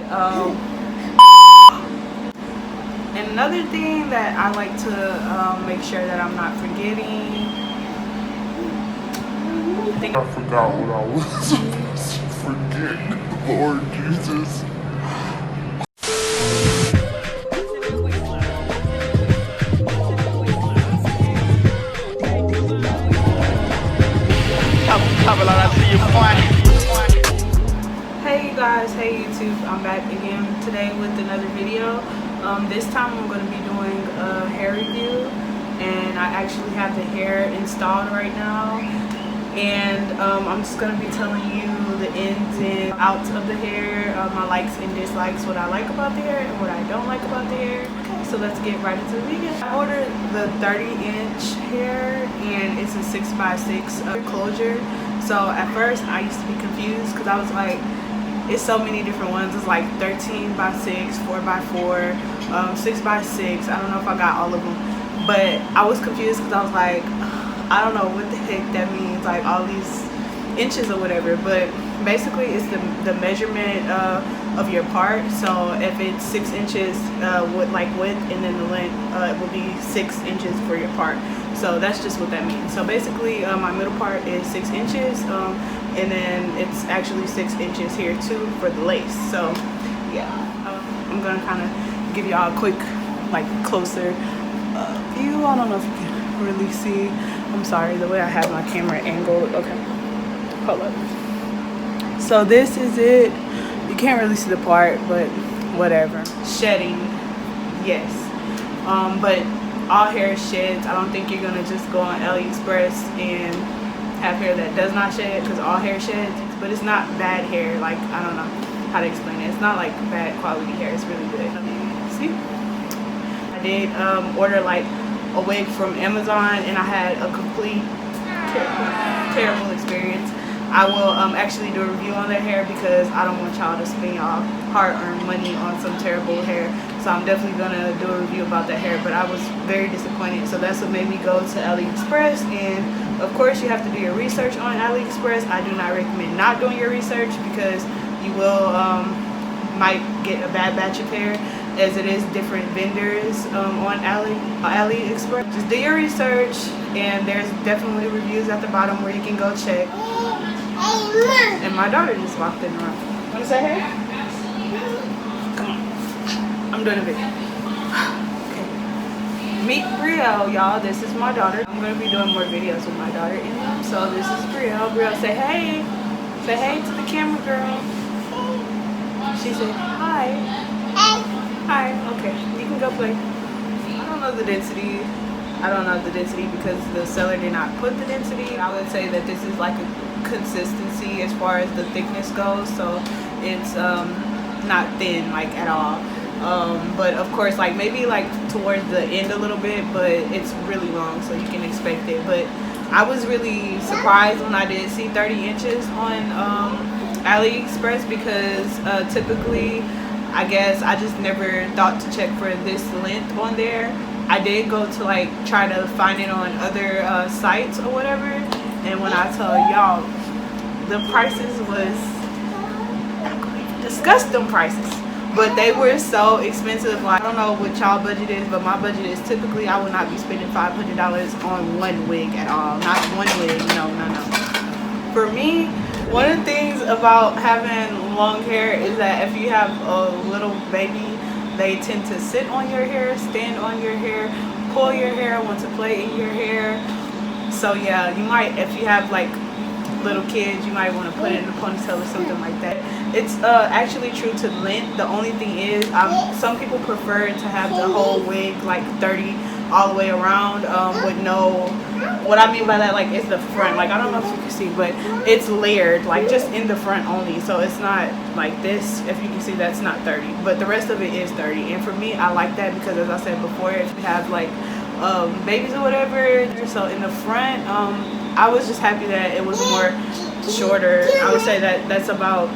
And another thing that I like to make sure that I'm not forgetting. I forgot what I was supposed to forget. Lord Jesus. Hey you guys, hey YouTube, I'm back again today with another video. This time I'm going to be doing a hair review, and I actually have the hair installed right now, and I'm just going to be telling you the ins and outs of the hair, my likes and dislikes, what I like about the hair and what I don't like about the hair. So let's get right into the video. I ordered the 30-inch hair, and it's a 6x6 closure. So at first I used to be confused because I was like, it's so many different ones. It's like 13x6, 4x4, 6x6. I don't know if I got all of them, but I was confused because I was like, I don't know what the heck that means, like all these inches or whatever. But basically it's the measurement of your part. So if it's 6 inches with like width, and then the length it will be 6 inches for your part. So that's just what that means. So basically my middle part is 6 inches, and then it's actually 6 inches here too for the lace. So yeah, I'm gonna kind of give y'all a quick, like, closer view. I don't know if you can really see. I'm sorry, the way I have my camera angled. Okay, hold up. So this is it. You can't really see the part, but whatever. Shedding, yes. But all hair sheds. I don't think you're gonna just go on Aliexpress and have hair that does not shed, because all hair sheds. But it's not bad hair. Like, I don't know how to explain it. It's not like bad quality hair. It's really good. See, I did order like a wig from Amazon, and I had a complete terrible experience. I will actually do a review on their hair, because I don't want y'all to spend y'all hard-earned money on some terrible hair. So I'm definitely gonna do a review about that hair. But I was very disappointed, so that's what made me go to Aliexpress. And of course you have to do your research on Aliexpress. I do not recommend not doing your research, because you will might get a bad batch of hair, as it is different vendors on Aliexpress. Just do your research, and there's definitely reviews at the bottom where you can go check. And my daughter just walked in the room. Wanna say hey? Come on. I'm doing a video. Okay. Meet Brielle, y'all. This is my daughter. I'm gonna be doing more videos with my daughter in them. So this is Brielle. Brielle, say hey. Say hey to the camera, girl. She said hi. Hi. Okay. You can go play. I don't know the density. I don't know the density because the seller did not put the density. I would say that this is like a consistency as far as the thickness goes, so it's not thin like at all, but of course like maybe like towards the end a little bit, but it's really long, so you can expect it. But I was really surprised when I did see 30 inches on Aliexpress, because typically I guess I just never thought to check for this length on there. I did go to like try to find it on other sites or whatever, and when I tell y'all, the prices was, I'm going to discuss them prices, but they were so expensive. Like, I don't know what y'all budget is, but my budget is typically I would not be spending $500 on one wig at all. Not one wig, no. For me, one of the things about having long hair is that if you have a little baby, they tend to sit on your hair, stand on your hair, pull your hair, want to play in your hair. So yeah, you might, if you have like little kids, you might want to put it in a ponytail or something like that. It's actually true to length. The only thing is some people prefer to have the whole wig like 30 all the way around, with no, what I mean by that, like, it's the front, like, I don't know if you can see, but it's layered, like, just in the front only. So it's not like this. If you can see, that's not 30, but the rest of it is 30. And for me, I like that because, as I said before, if you have like babies or whatever, so in the front, I was just happy that it was more shorter. I would say that that's about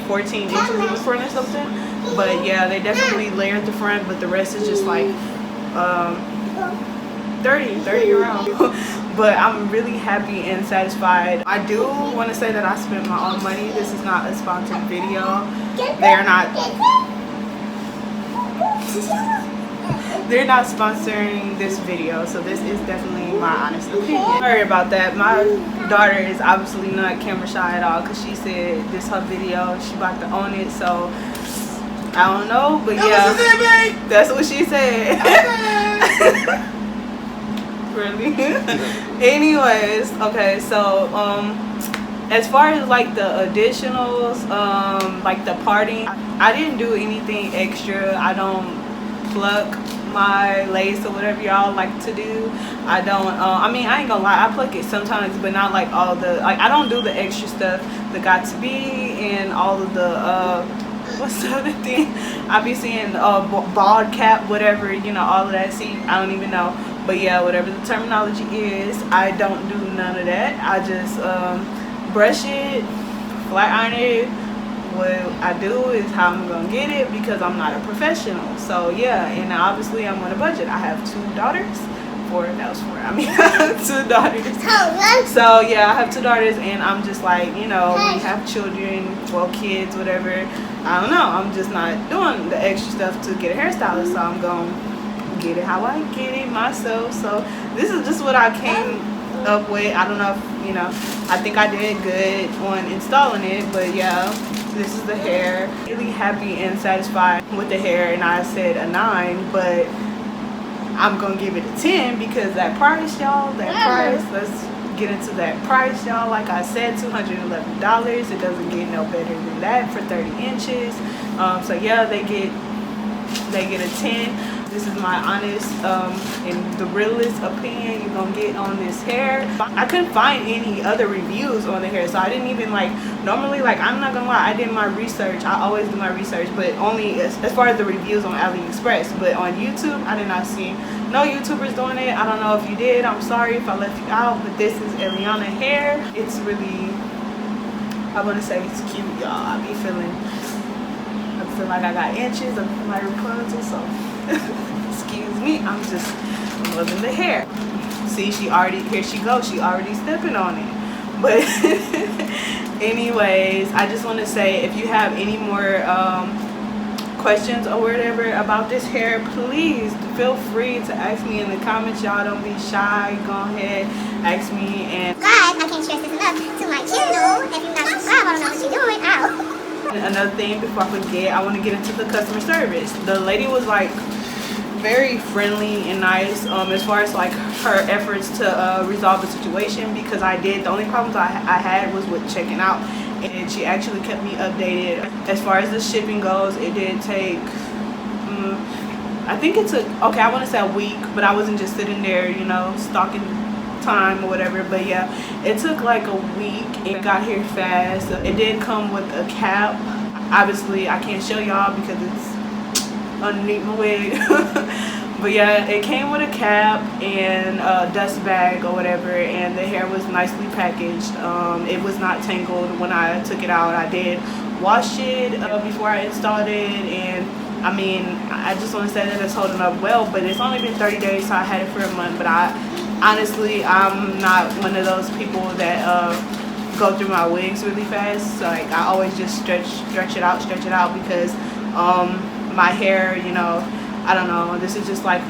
14 inches in the front or something. But yeah, they definitely layered the front, but the rest is just like 30 around. But I'm really happy and satisfied. I do want to say that I spent my own money. This is not a sponsored video. They're not sponsoring this video, so this is definitely my honest opinion. Sorry about that. My daughter is obviously not camera shy at all, because she said this her video, she about to own it, so I don't know, but yeah, that's what she said. Really? Anyways, okay, so as far as like the additionals, like the parting, I didn't do anything extra. I don't pluck my lace or whatever y'all like to do. I don't I mean, I ain't gonna lie, I pluck it sometimes, but not like all the, like, I don't do the extra stuff, the got to be and all of the what's the other thing I be seeing, bald cap, whatever, you know, all of that. See, I don't even know, but yeah, whatever the terminology is, I don't do none of that. I just brush it, flat iron it. What I do is how I'm gonna get it, because I'm not a professional. So yeah, and obviously I'm on a budget. I have 2 daughters. 4, that was 4. I mean, 2 daughters. So yeah, I have 2 daughters, and I'm just like, you know, we have children, well, kids, whatever. I don't know. I'm just not doing the extra stuff to get a hairstylist. So I'm gonna get it how I get it myself. So this is just what I came up with. I don't know if, you know, I think I did good on installing it, but yeah, this is the hair. Really happy and satisfied with the hair, and I said a 9, but I'm gonna give it a 10 because that price, y'all, that price, let's get into that price, y'all. Like I said, $211. It doesn't get no better than that for 30 inches. So yeah, they get a 10. This is my honest and the realest opinion you're gonna get on this hair. I couldn't find any other reviews on the hair, so I didn't even, like, normally, like, I'm not gonna lie, I did my research. I always do my research, but only as far as the reviews on Aliexpress. But on YouTube, I did not see no YouTubers doing it. I don't know if you did. I'm sorry if I left you out, but this is Alianna hair. It's really, I want to say it's cute, y'all. I feel like I got inches. I feel like Rapunzel, so excuse me, I'm loving the hair. See, here she goes, she already stepping on it. But anyways, I just want to say, if you have any more questions or whatever about this hair, please feel free to ask me in the comments, y'all. Don't be shy, go ahead, ask me. And guys, I can't stress this enough, to my channel. If you're not subscribed, I don't know what you're doing. Ow. Another thing before I forget, I want to get into the customer service. The lady was like very friendly and nice as far as like her efforts to resolve the situation, because the only problems I had was with checking out, and she actually kept me updated. As far as the shipping goes, it did take I think it took, okay, I want to say a week, but I wasn't just sitting there, you know, stalking time or whatever. but yeah, it took like a week. It got here fast. It did come with a cap. Obviously I can't show y'all because it's underneath my wig. But yeah, it came with a cap and a dust bag or whatever, and the hair was nicely packaged. It was not tangled when I took it out. I did wash it before I installed it, and I mean, I just want to say that it's holding up well, but it's only been 30 days, so I had it for a month. But honestly, I'm not one of those people that go through my wigs really fast. So, like, I always just stretch it out because my hair, you know, I don't know, this is just like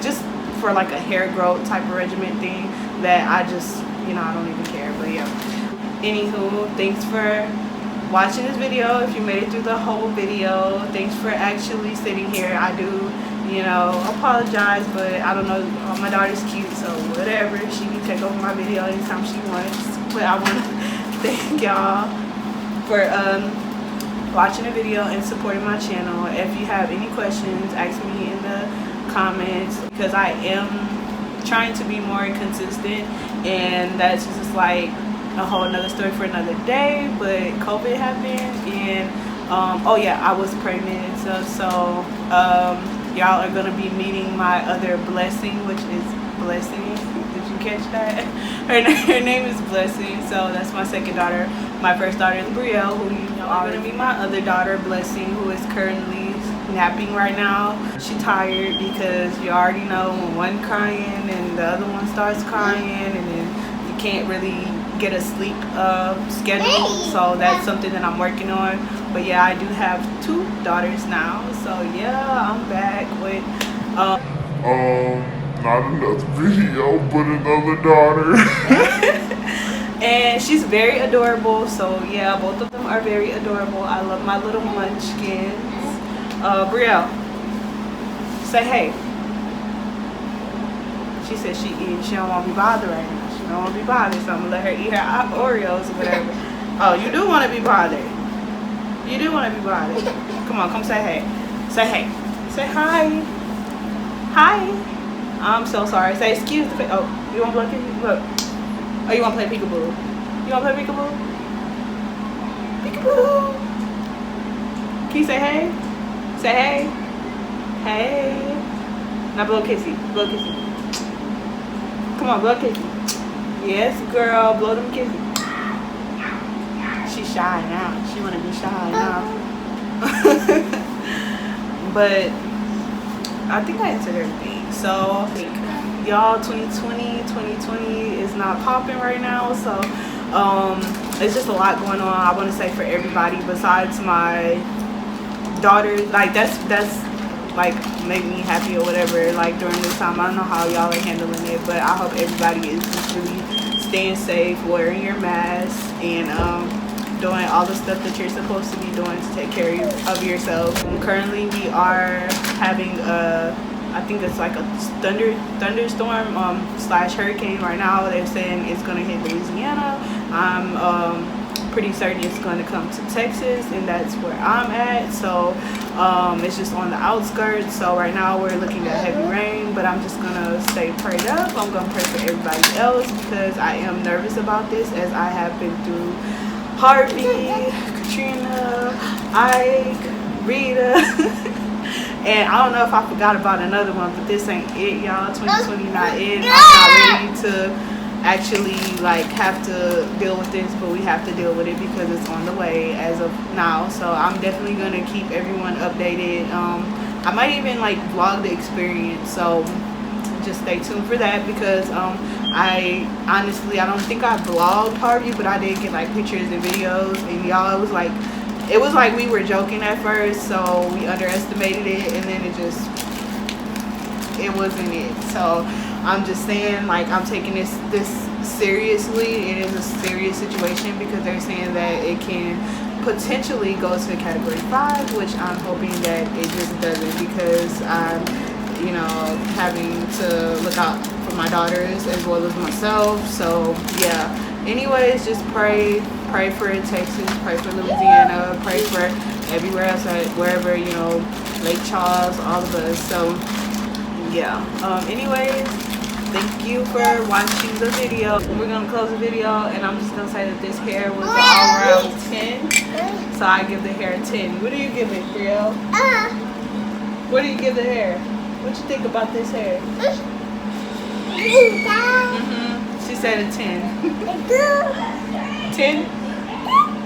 just for like a hair growth type of regimen thing that I just, you know, I don't even care. But yeah, anywho, thanks for watching this video. If you made it through the whole video, thanks for actually sitting here. I do, you know, apologize, but I don't know, my daughter's cute, so whatever, she can take over my video anytime she wants. But I want to thank y'all for watching the video and supporting my channel. If you have any questions, ask me in the comments, because I am trying to be more consistent, and that's just like a whole another story for another day. But COVID happened, and oh yeah, I was pregnant, so y'all are gonna be meeting my other blessing, which is Blessing. Did you catch that? Her name is Blessing. So that's my second daughter. My first daughter is Brielle, who you know are gonna be my other daughter, Blessing, who is currently napping right now. She's tired because you already know when one crying and the other one starts crying, and then you can't really get a sleep schedule. So that's something that I'm working on. But yeah, I do have 2 daughters now. So yeah, I'm back with not another video, but another daughter. And she's very adorable. So yeah, both of them are very adorable. I love my little munchkins. Brielle, say hey. She said she eating. She don't want to be bothered right now. She don't want to be bothered, so I'm gonna let her eat her Oreos or whatever. Oh, you do want to be bothered. You do want to be bothered. Come on, come say hey. Say hey. Say hi. Hi. I'm so sorry. Say excuse the. Oh, you want to play peekaboo? Look. Oh, you want to play peekaboo? You want to play peekaboo? Peekaboo. Can you say hey? Say hey. Hey. Now blow a kissy. Blow a kissy. Come on, blow a kissy. Yes, girl. Blow them kissy. She's shy now. She want to be shy now. But I think I answered everything. So y'all, 2020 is not popping right now. So it's just a lot going on. I want to say for everybody besides my daughter, like that's like make me happy or whatever, like during this time. I don't know how y'all are handling it, but I hope everybody is just really staying safe, wearing your mask, and doing all the stuff that you're supposed to be doing to take care of yourself. Currently we are having I think it's like a thunderstorm slash hurricane right now. They're saying it's gonna hit Louisiana. I'm pretty certain it's going to come to Texas, and that's where I'm at. So it's just on the outskirts. So right now we're looking at heavy rain, but I'm just gonna stay prayed up. I'm gonna pray for everybody else because I am nervous about this, as I have been through Harvey, Katrina, Ike, Rita. And I don't know if I forgot about another one, but this ain't it, y'all. 2020 not it. I'm not ready to actually like have to deal with this, but we have to deal with it because it's on the way as of now. So I'm definitely gonna keep everyone updated. I might even like vlog the experience, so just stay tuned for that, because I honestly I don't think I vlogged Harvey, but I did get like pictures and videos, and y'all, it was like we were joking at first, so we underestimated it, and then it wasn't it. So I'm just saying, like, I'm taking this seriously. It is a serious situation because they're saying that it can potentially go to category 5, which I'm hoping that it just doesn't, because I'm, you know, having to look out for my daughters as well as myself. So yeah, anyways, just pray for Texas, pray for Louisiana, pray for everywhere else, wherever, you know, Lake Charles, all of us. So yeah, anyways, thank you for watching the video. We're gonna close the video, and I'm just gonna say that this hair was all around 10, so I give the hair a 10. What do you give it, Brielle? What do you give the hair? What you think about this hair? She said a 10. 10?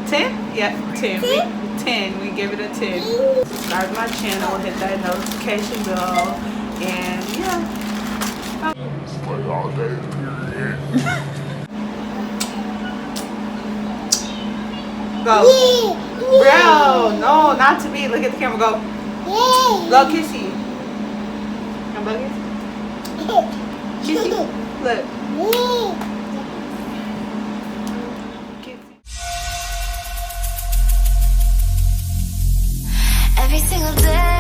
10? Yeah, 10. 10. We give it a 10. Subscribe to my channel, hit that notification bell, and yeah. Like all day, period. Go. Bro, no, not to me. Look at the camera. Go. Go, kissy. Come on, kissy. Look. Every single day